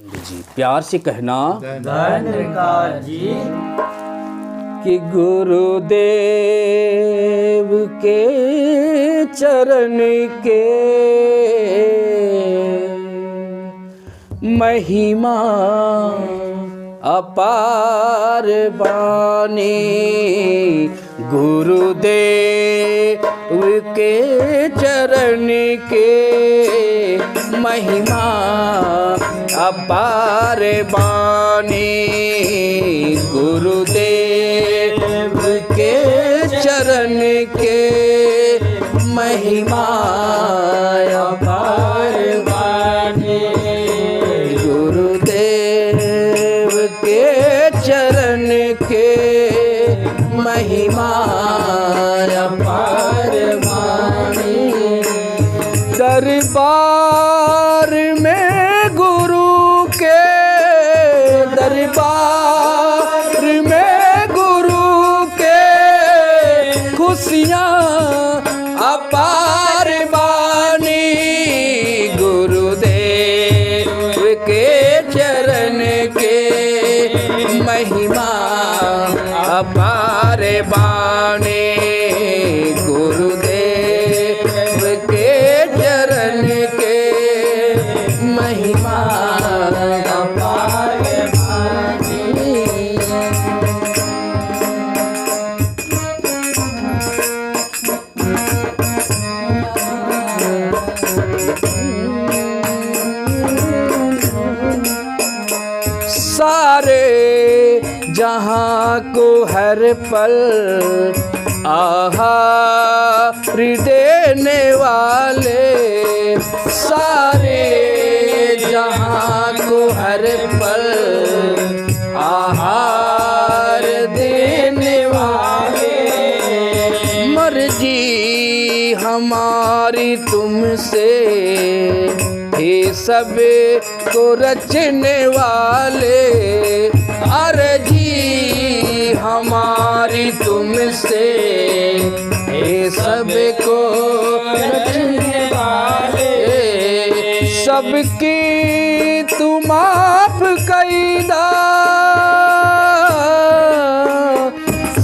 जी प्यार से कहना धन्यकार जी कि गुरुदेव के चरण के महिमा अपार बानी। गुरुदेव के चरण के महिमा अपार बानी। गुरुदेव के चरण के महिमा अपार बानी। गुरुदेव के चरण के महिमा अपार बानी। दरबार में गुरु के दरबार में गुरु के खुशियाँ अपार बानी। गुरुदेव के चरण के महिमा अपार बानी। गुरुदेव के चरण के महिमा अपार बानी। सारे जहाँ को हर पल आहार देने वाले। सारे जहाँ को हर पल आहार देने वाले। मर्जी हमारी तुमसे हे सब को रचने वाले। अर्जी हमारी तुमसे हे सब को रचने वाले। सबकी तुम आप कैदा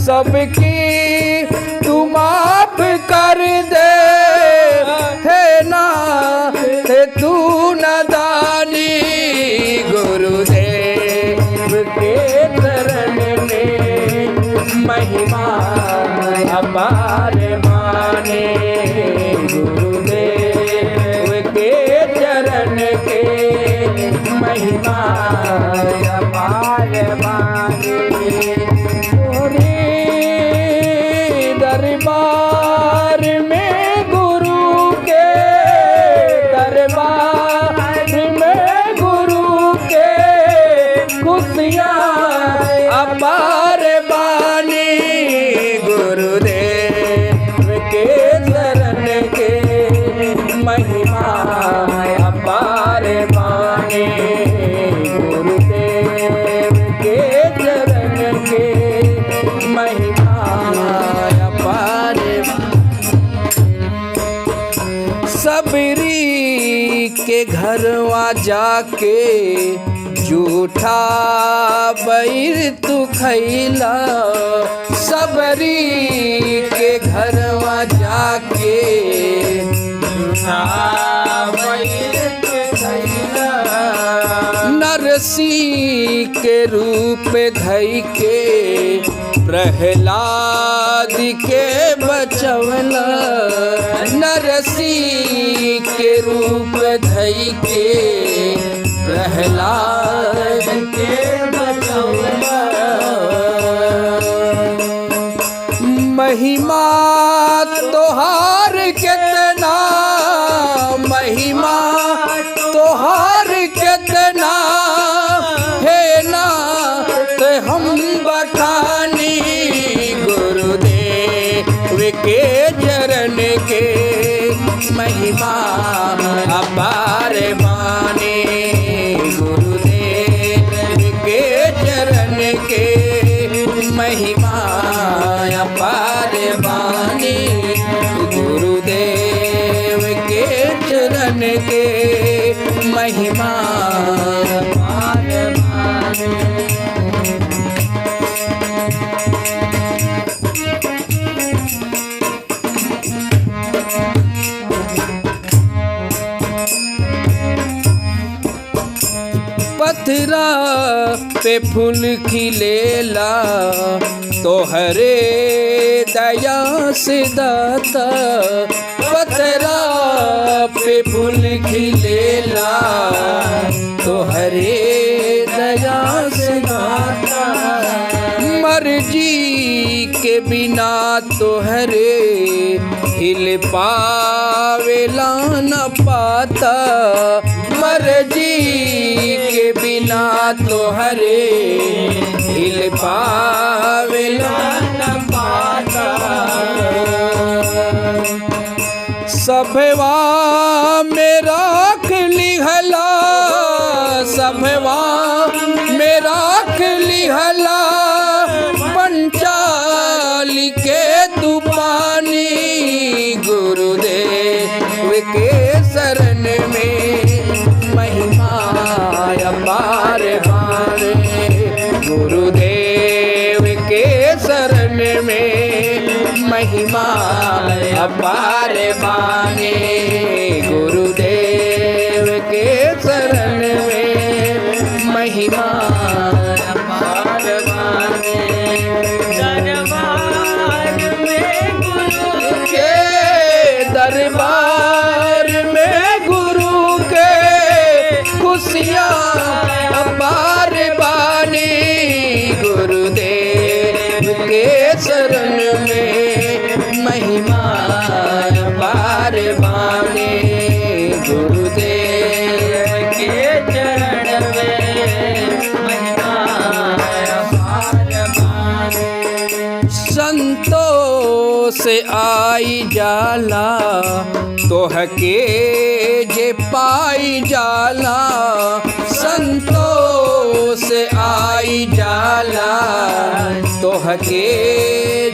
सबकी तुम आप कर दे है ना है तू नदानी। गुरुदेव के चरण में महिमा अपार बानी। गुरुदेव के चरण के महिमा अपार बानी। दरबार में गुरु के दरबार में गुरु के खुशियाँ अपार बानी। गुरुदेव के चरण के महिमा अपार बानी। गुरुदेव के चरण के महिमा अपार। सबरी के घरवा जाके झूठा बैर तू खैला। सबरी के घरवा जाके झूठा बैर तू खैला। नरसी के रूप धई के प्रहलाद के बचवला। नरसी के रूप धई के प्रहलाद के बचवला। महिमा तोहार कितना महिमा तोहार कितना है ना तो हम बखानी। गुरुदेव के चरण के महिमा अपार बानी। गुरुदेव पथरा पे फूल खिलेला तोहरे दया से दाता पथरा पे फूल खिलेला तोहरे दया से दाता मर्जी के बिना तोहरे हिल पावेला न पाता मर्जी के बिना तोहरे हिल पावेला न पाता सभवा में राख लिहला सभवा में राख लिहला पंचाली के तू पानी गुरुदेव के शरण में महिमा अपार बाणे गुरुदेव के शरण में महिमा अपार बाणे गुरुदेव के शरण में महिमा अपार बाणे दरबार में गुरु के खुशियाँ अपार बानी गुरुदेव के शरण में महिमा अपार बानी गुरुदेव के चरण में महिमा अपार बानी संतों से आई जाला तोहके जे पाई जाला संतों से आई जाला तोहके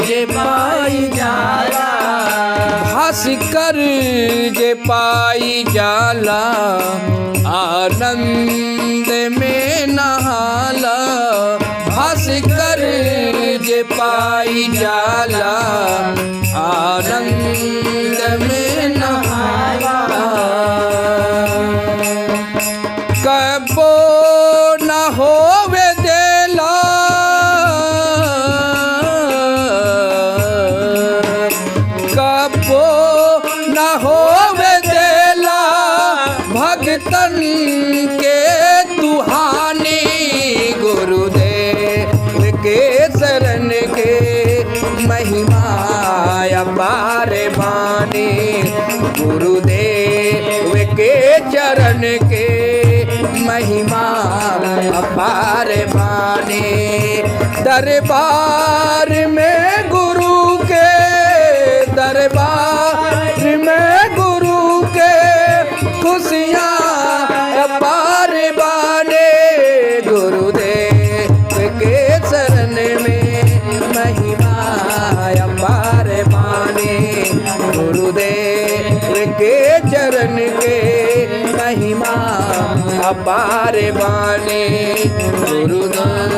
जे पाई जाला भास्कर जे पाई जाला आनंद में नहाला भास्कर जे पाई जाला आनंद में नहाला कबो न होवे देला कबो न होवे देला भगतन के तुहानी गुरुदेव के शरण के महिमा अपार बानी गुरुदेव के चरण के महिमा अपार बानी दरबार में गुरु के दरबार में गुरु के खुशियाँ अपार बानी गुरुदेव के शरण में महिमा अपार बानी गुरुदेव के चरण के महिमा अपार बानी गुरुदेव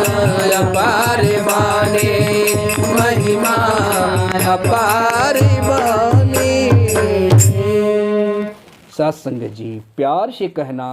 अपार बानी महिमा अपार बानी सत्संग जी प्यार से कहना।